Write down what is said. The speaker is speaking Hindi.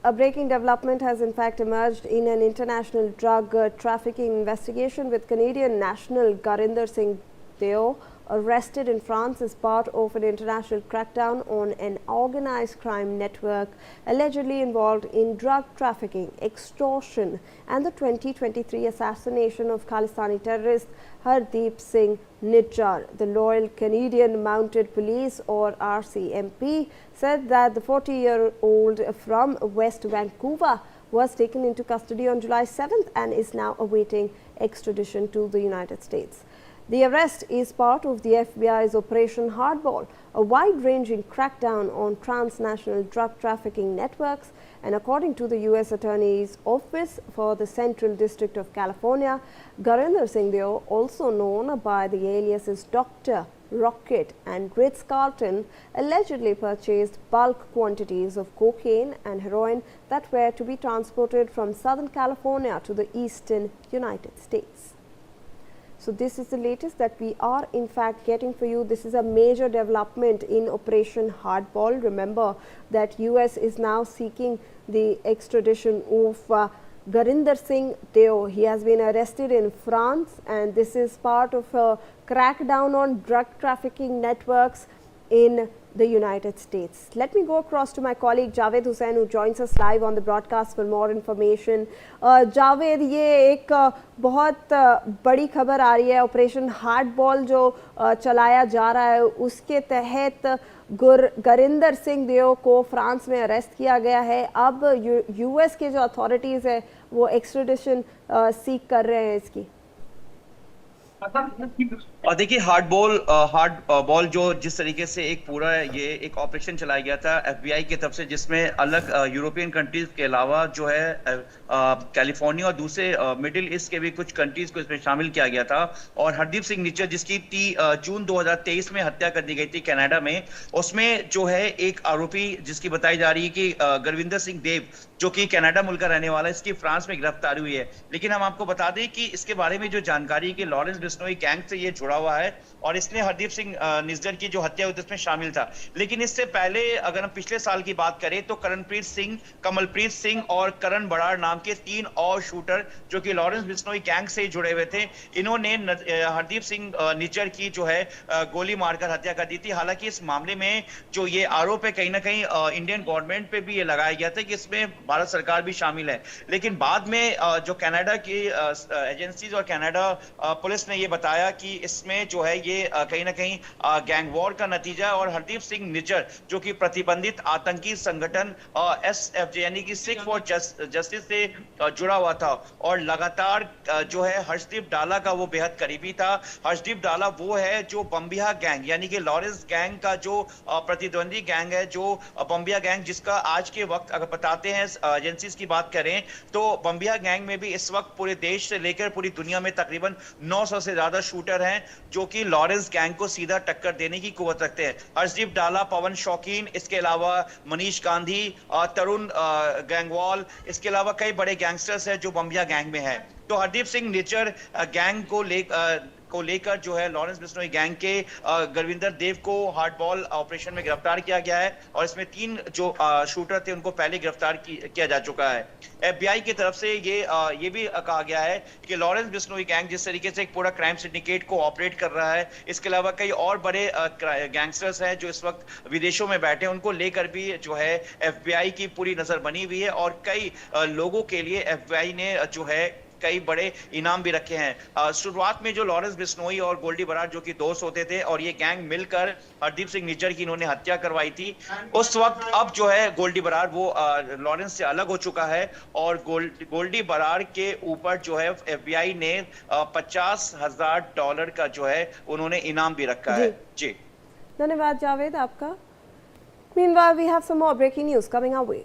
A breaking development has in fact emerged in an international drug trafficking investigation, with Canadian national Gurinder Singh Deo arrested in France as part of an international crackdown on an organized crime network allegedly involved in drug trafficking, extortion and the 2023 assassination of Khalistani terrorist Hardeep Singh Nijjar. The Royal Canadian Mounted Police, or RCMP, said that the 40-year-old from West Vancouver was taken into custody on July 7th and is now awaiting extradition to the United States. The arrest is part of the FBI's Operation Hardball, a wide-ranging crackdown on transnational drug trafficking networks, and according to the U.S. Attorney's Office for the Central District of California, Gurinder Singh Deo, also known by the aliases Dr. Rocket and Ritz-Carlton, allegedly purchased bulk quantities of cocaine and heroin that were to be transported from Southern California to the eastern United States. So this is the latest that we are in fact getting for you. This is a major development in Operation Hardball. Remember that US is now seeking the extradition of Gurinder Singh Deo. He has been arrested in France, and this is part of a crackdown on drug trafficking networks in the United States. Let me go across to my colleague Javed Hussain, who joins us live on the broadcast for more information. Javed, ये एक बहुत बड़ी खबर आ रही है. ऑपरेशन हार्डबॉल जो चलाया जा रहा है, उसके तहत गुरिंदर सिंह देओ को फ्रांस में अरेस्ट किया गया है. अब यूएस के जो अथॉरिटीज़ है वो एक्स्ट्रेडिशन सीख कर रहे हैं इसकी. और देखिए हार्ड बॉल जो जिस तरीके से एक पूरा ये एक ऑपरेशन चलाया गया था एफबीआई की तरफ से, जिसमें अलग यूरोपियन कंट्रीज के अलावा जो है कैलिफोर्निया और दूसरे मिडिल ईस्ट के भी कुछ कंट्रीज को इसमें शामिल किया गया था. और हरदीप सिंह निज्जर, जिसकी जून 2023 में हत्या कर दी गई थी कनाडा में, उसमें जो है एक आरोपी जिसकी बताई जा रही है कि गुरविंदर सिंह देव, जो कि कनाडा मुल्क का रहने वाला है, इसकी फ्रांस में गिरफ्तारी हुई है. लेकिन हम आपको बता दें कि इसके बारे में जो जानकारी कि लॉरेंस बिश्नोई गैंग से ये जुड़ा हुआ है और इसने हरदीप सिंह निज्जर की जो हत्या हुई उसमें शामिल था. लेकिन इससे पहले अगर हम पिछले साल की बात करें तो करणप्रीत सिंह, कमलप्रीत सिंह और करण बराड़ नाम के 3 और शूटर जो कि लॉरेंस बिश्नोई गैंग से जुड़े हुए थे, इन्होंने हरदीप सिंह निज्जर की जो है गोली मारकर हत्या कर दी थी. हालांकि इस मामले में जो ये आरोप है कहीं ना कहीं इंडियन गवर्नमेंट पे भी ये लगाया गया था कि इसमें भारत सरकार भी शामिल है. लेकिन बाद में जो कनाडा की एजेंसीज और कनाडा पुलिस ने ये बताया कि इसमें जो है ये कहीं ना कहीं गैंग वॉर का नतीजा है. और हरदीप सिंह निज्जर जो कि प्रतिबंधित आतंकी संगठन SFJ यानी कि सिख फॉर जस्टिस से जुड़ा हुआ था और लगातार जो है हर्षदीप डाला का वो बेहद करीबी था. हर्षदीप डाला वो है जो बम्बिया गैंग यानी कि लॉरेंस गैंग का जो प्रतिद्वंदी गैंग है, जो बम्बिया गैंग जिसका आज के वक्त अगर बताते हैं एजेंसीज की बात करें तो बम्बिया गैंग में भी इस वक्त पूरे देश से लेकर पूरी दुनिया में तकरीबन 900 से ज्यादा शूटर हैं जो कि लॉरेंस गैंग को सीधा टक्कर देने की कुव्वत रखते हैं. हर्षदीप डाला, पवन शौकीन, इसके अलावा मनीष गांधी, तरुण गैंगवाल, इसके अलावा कई बड़े गैंगस्टर्स हैं जो बम्बिया गैंग में है. तो हरदीप सिंह निज्जर गैंग को लेकर जो है लॉरेंस बिश्नोई गैंग के गुरविंदर देव को हार्डबॉल ऑपरेशन में गिरफ्तार किया गया है और इसमें 3 जो शूटर थे उनको पहले गिरफ्तार किया जा चुका है. एफबीआई की तरफ से ये भी कहा गया है कि लॉरेंस बिश्नोई गैंग जिस तरीके से एक पूरा क्राइम सिंडिकेट को ऑपरेट कर रहा है, इसके अलावा कई और बड़े गैंगस्टर्स हैं जो इस वक्त विदेशों में बैठे हैं, उनको लेकर भी जो है एफबीआई की पूरी नजर बनी हुई है. और कई लोगों के लिए एफबीआई ने जो है कई बड़े इनाम भी रखे हैं. शुरुआत में जो लॉरेंस बिश्नोई और गोल्डी बराड़ जो कि दोस्त होते थे और ये गैंग मिलकर हरदीप सिंह निज्जर की इन्होंने हत्या करवाई थी, उस वक्त अब जो है गोल्डी बराड़ वो लॉरेंस से अलग हो चुका है और गोल्डी बराड़ के ऊपर जो है एफबीआई ने $50,000 का जो है उन्होंने इनाम भी रखा है. जी धन्यवाद जावेद आपका. Meanwhile, we have some more breaking news coming our way.